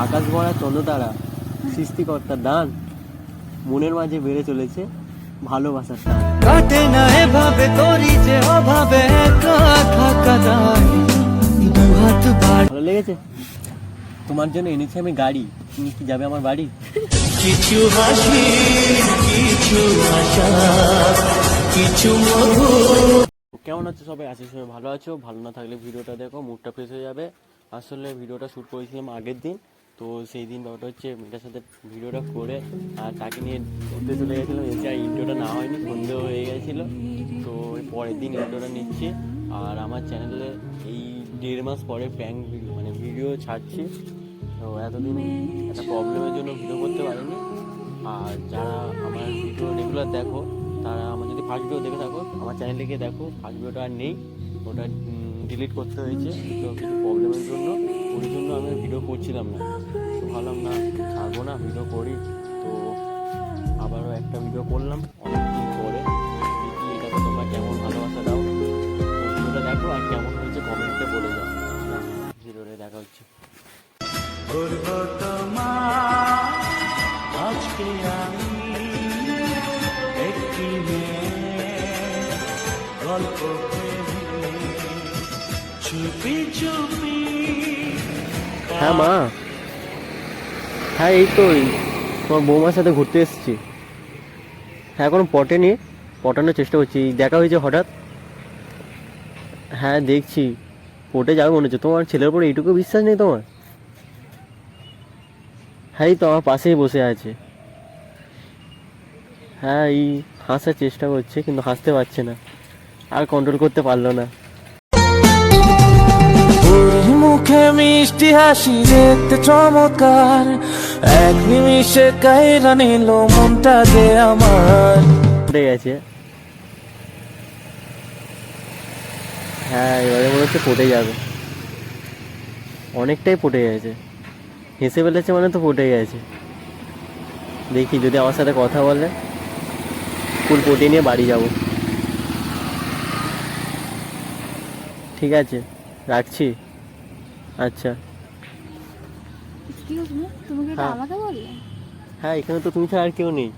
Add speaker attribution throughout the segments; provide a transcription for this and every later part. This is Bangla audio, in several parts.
Speaker 1: আকাশ ভরা চন্দ্রতারা সৃষ্টিকর্তার দান, মনের মাঝে বেড়ে চলেছে ভালোবাসার টান।
Speaker 2: কাটে না এভাবে করি যে অভাবে একা থাকা যায়, দুহাত বাড়ি।
Speaker 1: ভালো লেগেছে? তোমার জন্য এনেছি আমি গাড়ি, তুমি কি যাবে আমার বাড়ি?
Speaker 2: কিছু হাসি, কিছু আশা, কিছু মধু।
Speaker 1: কেমন আছো সবাই? আছি সবাই ভালো আছো? ভালো না থাকলে ভিডিওটা দেখো, মুডটা ফ্রেশ হয়ে যাবে। আসলে ভিডিওটা শ্যুট করেছিলাম আগের দিন, তো সেই দিন ব্যাপারটা হচ্ছে মেয়েটার সাথে ভিডিওটা করে আর তাকে নিয়ে ঘুরতে চলে গেছিলাম, এসে আর ইন্ট্রোটা না হয়নি, সন্দেহ হয়ে গেছিলো। তো পরের দিন ইন্ট্রোটা নিচ্ছি। আর আমার চ্যানেলে এই 1.5 মাস পরে প্র্যাঙ্ক ভিডিও মানে ভিডিও ছাড়ছি। তো এতদিন একটা প্রবলেমের জন্য ভিডিও করতে পারিনি। আর যারা আমার ভিডিও রেগুলার দেখো, তারা আমার যদি ফার্স্ট ভিডিও দেখে থাকো আমার চ্যানেলে গিয়ে দেখো, ফার্স্ট ভিডিওটা আর নেই, ওটা ডিলিট করতে হয়েছে তো কিছু প্রবলেমের জন্য। ওই জন্য আমি ভিডিও করছিলাম না, তো ভাবলাম না ছাড়বো না, ভিডিও করি। তো আবারও একটা ভিডিও করলাম অনেকদিন পরে। দেখি এটাকে তোমরা কেমন ভালোবাসা দাও, ভিডিওটা দেখো আর কেমন হয়েছে কমেন্টে বলে যাও। ভিডিওটা দেখা হচ্ছে।
Speaker 2: আজকে আমি একটি গল্প চুপি চুপি।
Speaker 1: হ্যাঁ মা, হ্যাঁ এই তো তোমার বৌমার সাথে ঘুরতে এসেছি। হ্যাঁ এখনো পটেনি, পটানোর চেষ্টা করছি। দেখা হয়েছে হঠাৎ। হ্যাঁ দেখছি পটে যাবে মনে হচ্ছে। তোমার ছেলের উপর এইটুকু বিশ্বাস নেই তোমার? হ্যাঁ এই তো আমার পাশেই বসে আছে। হ্যাঁ এই হাসার চেষ্টা করছে কিন্তু হাসতে পারছে না, আর কন্ট্রোল করতে পারলো না।
Speaker 2: মুখে মিষ্টি হাসি দেখতে চমৎকার, এক নিমিষে কাইরা নিল মনটা যে আমার।
Speaker 1: পড়ে গেছে। হ্যাঁ এবারে মনে হচ্ছে পটে যাবে, অনেকটাই পটে গেছে। হেসে ফেলেছে মানে তো পটে গেছে। দেখি যদি আমার সাথে কথা বলে ফুল পটিয়ে নিয়ে বাড়ি যাব। ঠিক আছে রাখছি। আচ্ছা হ্যাঁ হ্যাঁ, এখানে তো তুমি ছাড়া আর কেউ নেই।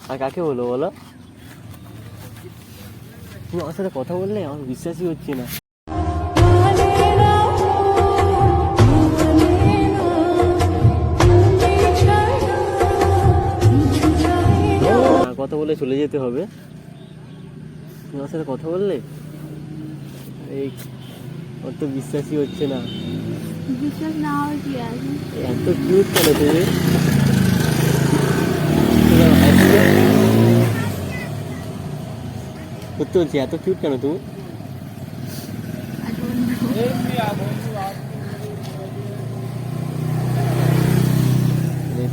Speaker 1: আর কাকে বলো বলো? তুমি আমার সাথে কথা বললে আমার বিশ্বাসই হচ্ছে না। কথা বলে চলে যেতে হবে। তুমি আমার সাথে কথা বললে, এই ওর তো বিশ্বাসই হচ্ছে না।
Speaker 3: বিশ্বাস না হওয়ার কি আছে?
Speaker 1: এত কিউট কেন তুমি? সত্যি বলছি, এত কিউট কেন তুমি?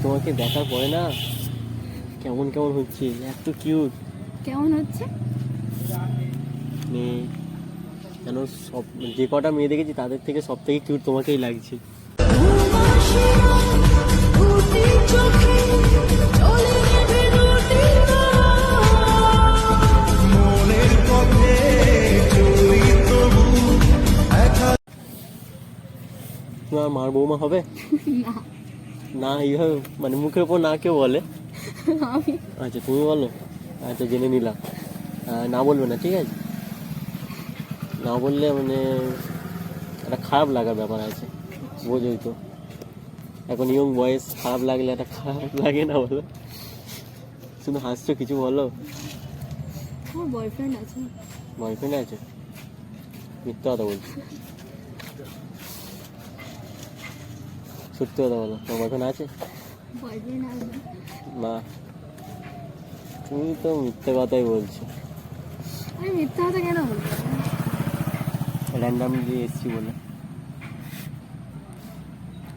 Speaker 1: তোমাকে দেখার পরে না কেমন কেমন হচ্ছে, এত কিউট।
Speaker 3: কেমন হচ্ছে?
Speaker 1: কেন সব যে কটা মেয়ে দেখেছি তাদের থেকে সব থেকে কিউট তোমাকেই লাগছে। তোমার মার বৌমা হবে না? এইভাবে মানে মুখের উপর না কেউ বলে। আচ্ছা তুমি বলো। আচ্ছা জেনে নিলাম, না বলবে না ঠিক আছে। না বললে মানে একটা খারাপ লাগার ব্যাপার আছে, বোঝোই তো এখন ইয়ং বয়েস, খারাপ লাগলে একটা খারাপ লাগে না বলো? শুধু হাসছো, কিছু বলো।
Speaker 3: আমার বয়ফ্রেন্ড আছে।
Speaker 1: বয়ফ্রেন্ড আছে? মিথ্যা কথা বলছি, সত্যি কথা বলো। তোমার বয়ফ্রেন্ড আছে?
Speaker 3: বয়ফ্রেন্ড আছে
Speaker 1: না, তুমি তো মিথ্যে কথাই বলছো।
Speaker 3: আমি মিথ্যা কথা কেন বলবো?
Speaker 1: র্যান্ডামলি এসছি বলে।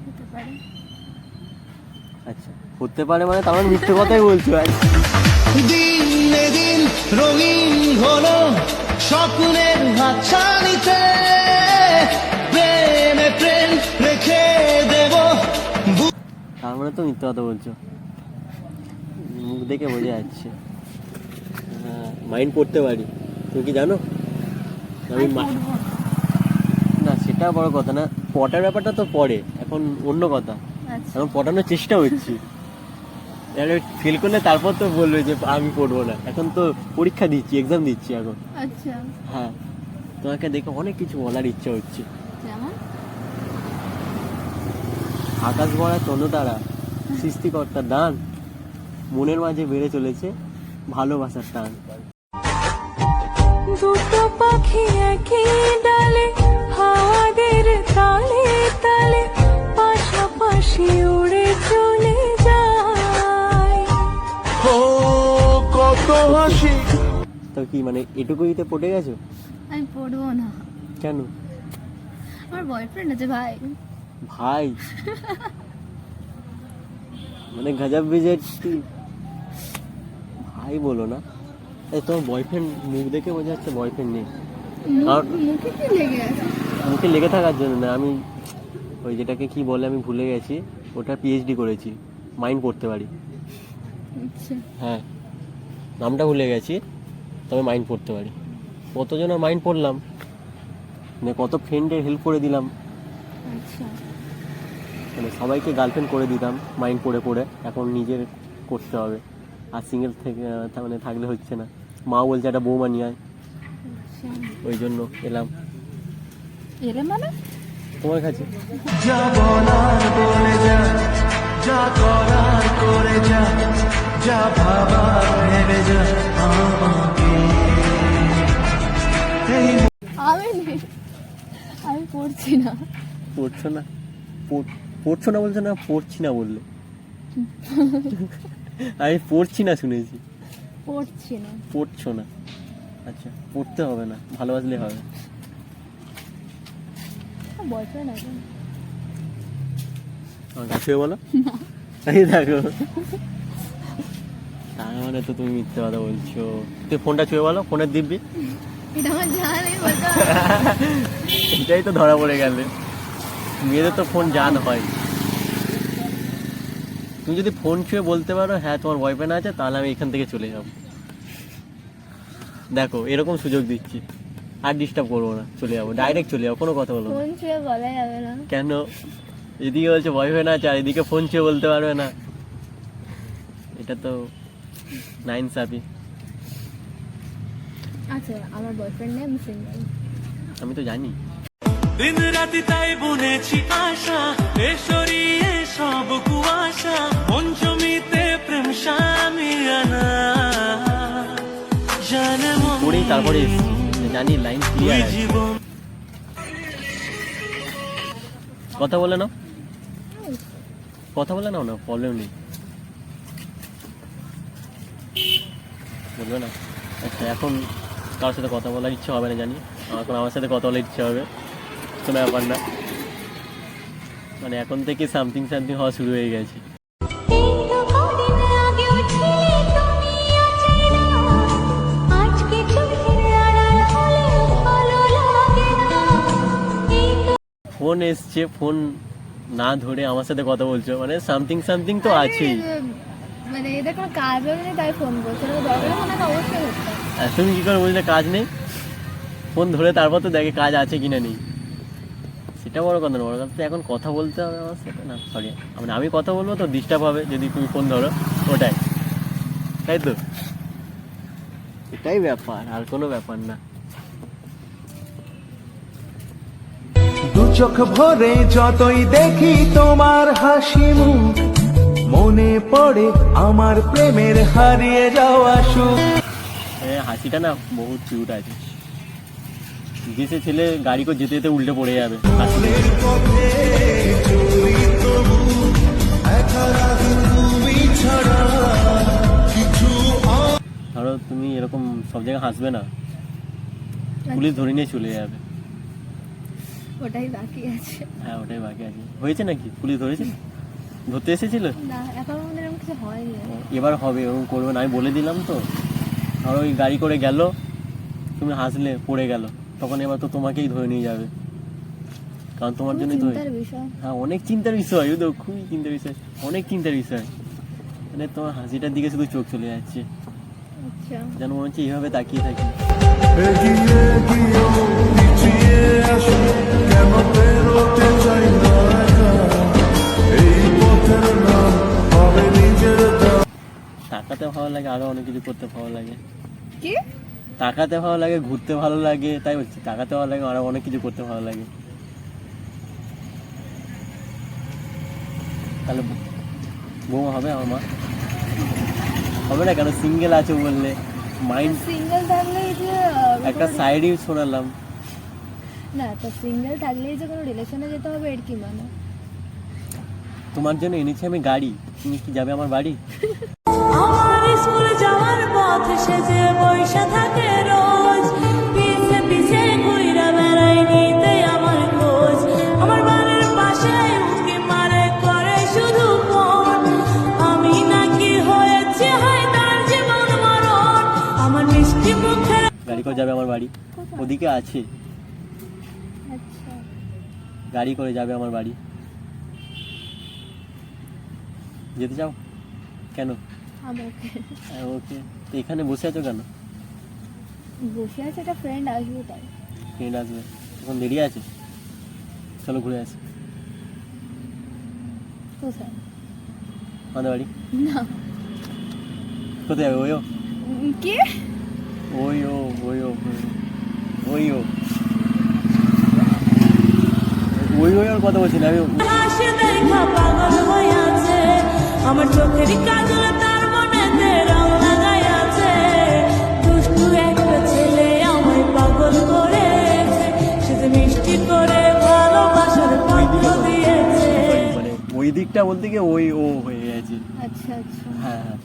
Speaker 3: হতে পারে।
Speaker 1: আচ্ছা হতে পারে মানে তার মানে মিথ্যে কথাই বলছো।
Speaker 2: দিন দিন রঙিন হলো স্বপ্নের হাতছানিতে, প্রেমে প্রেম রেখে দেব।
Speaker 1: তার মানে তো মিথ্যে কথা বলছো, মুখ দেখে বোঝা যাচ্ছে। হ্যাঁ মাইন্ড পড়তে পারি, তুমি কি জানো? আমি না সেটা বড় কথা না, পটার ব্যাপারটা তো পরে, এখন অন্য কথা,
Speaker 3: আচ্ছা
Speaker 1: এখন পটানোর চেষ্টা হচ্ছে। ফেল করলে তারপর তো বলবে যে আমি পড়বো না, এখন তো পরীক্ষা দিচ্ছি, এক্সাম দিচ্ছি এখন।
Speaker 3: আচ্ছা
Speaker 1: হ্যাঁ, তোমাকে দেখে অনেক কিছু বলার ইচ্ছা হচ্ছে।
Speaker 3: যেমন
Speaker 1: আকাশ ভরা চন্দ্রতারা, সৃষ্টিকর্তার দান, মনের মাঝে বেড়ে চলেছে ভালোবাসার টান।
Speaker 4: দুটো পাখি একই ডালে হাওয়াদের তালে তালে পাশাপাশি উড়ে চলে যায়।
Speaker 2: ও কত হাসি।
Speaker 1: তো কি মানে এটুকুইতে পড়ে গেছো?
Speaker 3: আমি পড়বো না,
Speaker 1: কেন?
Speaker 3: আমার বয়ফ্রেন্ড আছে ভাই।
Speaker 1: ভাই মানে গজব বিজেটি, ভাই বলো না। এই তোমার বয়ফ্রেন্ড, মুখ দেখে বোঝা যাচ্ছে বয়ফ্রেন্ড নেই। আর-
Speaker 3: মুখে কি লেগে আছে?
Speaker 1: মুখে লেগে থাকার জন্য না, আমি ওই যেটাকে কি বলে আমি ভুলে গেছি, ওটা পিএইচডি করেছি, মাইন্ড পড়তে পারি।
Speaker 3: আচ্ছা
Speaker 1: হ্যাঁ, নামটা ভুলে গেছি, তবে মাইন্ড পড়তে পারি। কতজনের মাইন্ড পড়লাম, মানে কত ফ্রেন্ডের হেল্প করে দিলাম,
Speaker 3: আচ্ছা
Speaker 1: মানে সবাইকে গার্লফ্রেন্ড করে দিতাম মাইন্ড পড়ে পড়ে। এখন নিজের করতে হবে, আর সিঙ্গেল থেকে মানে থাকলে হচ্ছে না। মা বলছে একটা বৌমা নিয়ে আয়,
Speaker 3: আচ্ছা
Speaker 1: ওই জন্য এলাম
Speaker 3: এলে মানে
Speaker 1: তোমার কাছে।
Speaker 2: যা বলার বলে যা, যা করার করে যা, যা ভাবার ভেবে যা আমাকে। এই
Speaker 3: আমি পড়ছি না।
Speaker 1: পড়ছো না? পড়ছো না বলছো না, পড়ছি না বললে। আমি পড়ছি না শুনেছি,
Speaker 3: পড়ছি না।
Speaker 1: পড়ছো না। আচ্ছা, পড়তে হবে না, ভালোবাসলে হবে।
Speaker 3: বয়ফ্রেন্ড আছে?
Speaker 1: আমার কাছে বলো। এই দেখো, তার মানে তো তুমি মিথ্যে কথা বলছো। তুই ফোনটা ছুঁয়ে বলো, ফোনের দিব্যি।
Speaker 3: এটা আমার জানা নেই বলতে।
Speaker 1: এটাই তো ধরা পড়ে গেলে, মেয়েদের তো ফোন জান হয়। তুমি যদি ফোন ছুঁয়ে বলতে পারো হ্যাঁ তোমার বয়ফ্রেন্ড আছে, তাহলে আমি এখান থেকে চলে যাব। দেখো এরকম সুযোগ দিচ্ছি, আর ডিস্টার্ব করবো না, চলে যাবো, ডাইরেক্ট চলে যাবো, কোনো কথা বলবো না।
Speaker 3: ফোন ছুঁয়ে বলা যাবে না।
Speaker 1: কেন? এদিকে বলছে বয়ফ্রেন্ড আছে, আর এদিকে ফোন ছুঁয়ে বলতে পারবে না, এটা তো নাইনসাফি।
Speaker 3: আচ্ছা আমার বয়ফ্রেন্ড নেই, আমি সিঙ্গেল।
Speaker 1: আমি তো জানি।
Speaker 2: দিন রাতি তাই বুনেছি আশা, এ সরিয়ে সব কুয়াশা, পঞ্চমীতে প্রেম সামিয়ানা জানে
Speaker 1: পড়েই তারপরে এসেছি, জানি লাইন ক্লিয়ার আছে।
Speaker 2: জীবন।
Speaker 1: কথা বলে নাও, কথা বলে নাও না, প্রবলেম নেই, বলবে না। আচ্ছা, এখন কারোর সাথে কথা বলার ইচ্ছে হবে না জানি, এখন আমার সাথে কথা বলার ইচ্ছে হবে, কোনো ব্যাপার না। মানে এখন থেকে সামথিং সামথিং হওয়া শুরু হয়ে গেছে।
Speaker 4: এই তো কদিন আগেও ছিলে তুমি অচেনা, আজকে চোখের আড়াল হলেও ভালো লাগে না। এই তো
Speaker 1: ফোন এসছে, ফোন না ধরে আমার সাথে কথা বলছো, মানে সামথিং সামথিং তো আছেই।
Speaker 3: মানে এদের কোনো কাজ হবে না তাই ফোন করছে, দরকার ফোন অবশ্যই হচ্ছে।
Speaker 1: আর তুমি কি করে বুঝলে কাজ নেই? ফোন ধরে তারপর তো দেখে কাজ আছে কিনা নেই, সেটা বড় কথা না। বড় কথা তো এখন কথা বলতে হবে আমার সাথে, না সরি মানে আমি কথা বলবো তো ডিস্টার্ব হবে যদি তুমি ফোন ধরো, ওটাই, তাই তো? এটাই ব্যাপার, আর কোনো ব্যাপার না।
Speaker 2: দু চোখ ভরে যতই দেখি তোমার হাসি মুখ, মনে পড়ে আমার প্রেমের হারিয়ে যাওয়া সুখ।
Speaker 1: হাসিটা না বহুত কিউট আছে, যে সে ছেলে গাড়ি করে যেতে যেতে উল্টে পড়ে যাবে হাসি দেখে। ধরো তুমি এরকম সব জায়গায় হাসবে না, পুলিশ ধরে নিয়ে চলে যাবে।
Speaker 3: ওটাই বাকি আছে।
Speaker 1: হ্যাঁ, ওটাই বাকি আছে। হয়েছে নাকি? পুলিশ ধরেছে? ধরতে এসেছিল?
Speaker 3: না এখন আমাদের এরকম কিছু হয়নি।
Speaker 1: এবার হবে, এরকম করবে না, আমি বলে দিলাম তো। আর ওই গাড়ি করে গেল, তুমি হাসলে, পড়ে গেল, তখন এবার তো তোমাকেই ধরে নিয়ে যাবে, কারণ তোমার জন্যই তো।
Speaker 3: চিন্তার বিষয়।
Speaker 1: হ্যাঁ, অনেক চিন্তার বিষয়, তো খুবই চিন্তার বিষয়, অনেক চিন্তার বিষয়। মানে তোমার হাসিটার দিকে শুধু চোখ চলে যাচ্ছে,
Speaker 3: আচ্ছা
Speaker 1: যেন মনে হচ্ছে এইভাবে তাকিয়ে থাকি।
Speaker 2: এগিয়ে গিয়েও
Speaker 5: ঘুচিয়ে আসে কেন পেরোতে চাই না একা এই পথের নাম হবে নিজের দাম
Speaker 1: তাকাতে ভালো লাগে, আরো অনেক কিছু করতে ভালো লাগে।
Speaker 3: কি
Speaker 1: তাকাতে ভালো লাগে, ঘুরতে ভালো লাগে, তাই বলছি তাকাতে ভালো লাগে, আরো অনেক কিছু করতে ভালো লাগে। তাহলে বৌমা হবে আমার মা? হবে না কেন? সিঙ্গেল আছে বললে, মাইন্ড
Speaker 3: সিঙ্গেল থাকলেই যে
Speaker 1: একটা সাইডই শোনালাম।
Speaker 3: না, তো সিঙ্গেল থাকলেই যে কোনো রিলেশনে যেতে হবে এর কি মানে?
Speaker 1: তোমার জন্য এনেছি আমি গাড়ি, তুমি কি যাবে আমার বাড়ি?
Speaker 4: আমার স্কুল যাওয়ার পথ সেজে বৈশা থাকে রোজ পিছে পিছে ঘুইরা বেড়াই নিতে আমার খোঁজ আমার বাড়ির পাশে উঁকি মারে করে শুধু ফোন আমি নাকি হয়েছে হয় তার জীবন মরণ আমার মিষ্টি মুখের
Speaker 1: গাড়ি করে যাবে আমার বাড়ি, ওদিকে আছে,
Speaker 3: আচ্ছা,
Speaker 1: গাড়ি করে যাবে আমার বাড়ি। যেতে চাও? কেন?
Speaker 3: আমাকে
Speaker 1: ওকে, তো এখানে বসে আছো কেন?
Speaker 3: বসে আছে, একটা ফ্রেন্ড আসবে তাই।
Speaker 1: ফ্রেন্ড আসবে, এখন দেরি আছে, চলো ঘুরে আসি।
Speaker 3: কোথায়?
Speaker 1: আমাদের বাড়ি।
Speaker 3: না।
Speaker 1: কোথায় যাবে? ওই ও
Speaker 3: কি?
Speaker 1: ওই ও ওই ও ওই ও ওই ওই ওর কথা বলছি না আমি।
Speaker 4: হাসি দেখা পাগল হয়ে আছে আমার চোখের কাজল তার মনেতে রং লাগাই আছে দুষ্টু একটা ছেলে আমায় পাগল করেছে সে যে মিষ্টি করে ভালোবাসার পাত্র দিয়েছে
Speaker 1: মানে ওই দিকটা বলতে গিয়ে ওই ও হয়ে গেছে।
Speaker 3: আচ্ছা আচ্ছা।
Speaker 1: হ্যাঁ হ্যাঁ,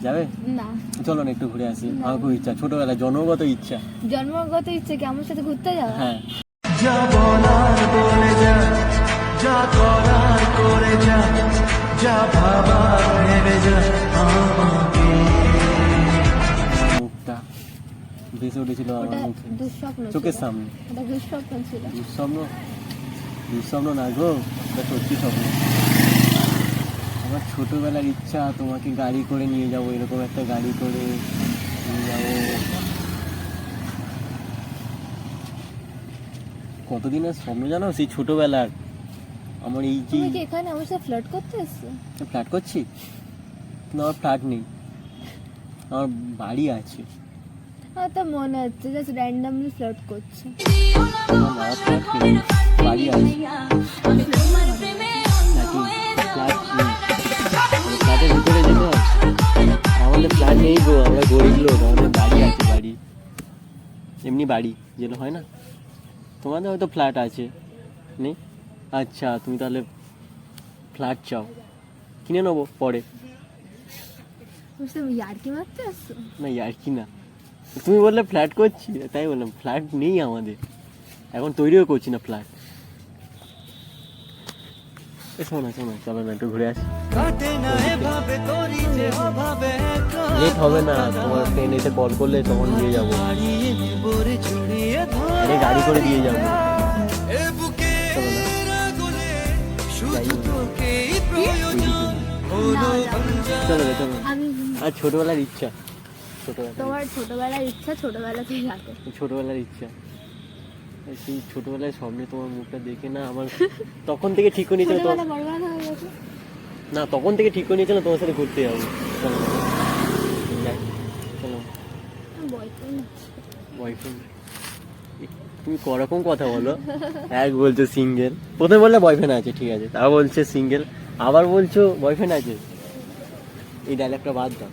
Speaker 1: যাবে?
Speaker 3: না,
Speaker 1: চলো না একটু ঘুরে আসি, আমার খুব ইচ্ছা, ছোটবেলায় জন্মগত ইচ্ছা।
Speaker 3: জন্মগত ইচ্ছে কি আমার সাথে ঘুরতে যাওয়া?
Speaker 1: হ্যাঁ,
Speaker 2: যা বলার বলে যা, যা করার করে যা, যা ভাবার ভেবে যা আমাকে।
Speaker 1: মুখটা ভেসে উঠেছিল আমার
Speaker 3: ওটা
Speaker 1: মুখে,
Speaker 3: দুঃস্বপ্ন ছিল।
Speaker 1: চোখের সামনে।
Speaker 3: ওটা দুঃস্বপ্ন ছিল।
Speaker 1: দুঃস্বপ্ন? দুঃস্বপ্ন না গো, এটা সত্যি স্বপ্ন। আমার ছোটবেলার ইচ্ছা তোমাকে গাড়ি করে নিয়ে যাবো, এরকম একটা গাড়ি করে নিয়ে যাবো। কতদিনের স্বপ্ন জানো, সেই ছোটবেলার। আমার এই যে
Speaker 3: তুমি কি এখানে আমার সাথে ফ্লার্ট করতে এসছো?
Speaker 1: ফ্ল্যাট করছি না, আমার ফ্ল্যাট নেই, আমার বাড়ি আছে।
Speaker 3: আমার তো মনে হচ্ছে জাস্ট র্যান্ডমলি ফ্লার্ট করছে।
Speaker 1: আমার বাবা ফ্ল্যাট নেই, বাড়ি আছে। ফ্ল্যাট নেই, ফ্ল্যাটের ভিতরে যেতে হয়। আমাদের ফ্ল্যাট নেই গো, আমরা গরিব লোক, আমাদের বাড়ি আছে, বাড়ি এমনি বাড়ি যেগুলো হয় না। তোমাদের হয়তো ফ্ল্যাট আছে, নেই? আচ্ছা, তুমি তাহলে ফ্ল্যাট চাও, কিনে নেবো পরে।
Speaker 3: বুঝতে ইয়ার্কি মারতে আসছো?
Speaker 1: না আর কি না, তুমি বললে ফ্ল্যাট করছি তাই বললাম। ফ্ল্যাট নেই আমাদের, এখন তৈরিও করছি না ফ্ল্যাট। শোনা শোনা, চলো না একটু ঘুরে আসি।
Speaker 2: কাটে না এভাবে তোরই যে অভাবে
Speaker 1: লেট হবে না, তোমার ফ্রেন্ড এসে কল করলে তখন দিয়ে যাবো,
Speaker 2: হারিয়ে নেবরে ছড়িয়ে
Speaker 1: আরে গাড়ি করে দিয়ে যাবো।
Speaker 2: এ বুকে
Speaker 1: চলো না,
Speaker 2: রাগুলে শুধু
Speaker 1: যাই না।
Speaker 2: তোকেই প্রয়োজন হলো
Speaker 1: চলো রে চলো।
Speaker 3: আমি
Speaker 1: আর ছোটবেলার ইচ্ছা, ছোটবেলা
Speaker 3: তোমার ছোটবেলার ইচ্ছা ছোটবেলাতেই থাকে।
Speaker 1: ছোটবেলার ইচ্ছা, সেই ছোটবেলায় স্বপ্নে তোমার মুখটা দেখে না আমার তখন থেকে ঠিক করে নিয়েছিল
Speaker 3: ছোটবেলা বড়বেলা হয়ে গেছে।
Speaker 1: না, তখন থেকে ঠিক করে নিয়েছিল তোমার সাথে ঘুরতে যাবো। চলো যাই, চলো।
Speaker 3: Boyfriend
Speaker 1: boyfriend? তুমি করকম কথা বলো, এক বলছো সিঙ্গেল, প্রথমে বললে বয়ফ্রেন্ড আছে, ঠিক আছে, তাও বলছে সিঙ্গেল, আবার বলছো বয়ফ্রেন্ড আছে। এই ডায়লগটা বাদ দাও,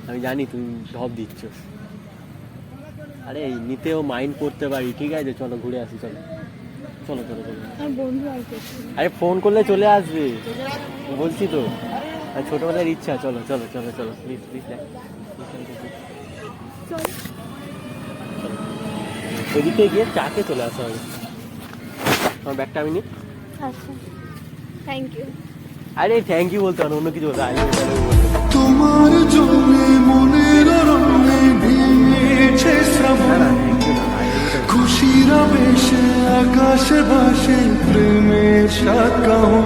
Speaker 1: আমি জানি তুমি ঢপ দিচ্ছ। আরে এমনিতেও মাইন্ড করতে পারি, ঠিক আছে, চলো ঘুরে আসি, চলো চলো চলো চলো।
Speaker 3: আমার বন্ধু আর করছে।
Speaker 1: আরে ফোন করলে চলে আসবে, বলছি তো। আর ছোটবেলার ইচ্ছা, চলো চলো চলো চলো, প্লিজ প্লিজ।
Speaker 3: চল।
Speaker 1: ওইদিকে গিয়ে চাকে চলে আসা হবে। আমার ব্যাগটা আমি নিই।
Speaker 3: আচ্ছা, থ্যাংক ইউ।
Speaker 1: আরে থ্যাংক ইউ বলতে হবে, অন্য কিছু বলতে আই বলতে।
Speaker 5: তোমার জন্যে মনের রঙে ভিজেছে শ্রাবণ খুশির বেশে আকাশে ভাসে প্রেমের সাত কাহন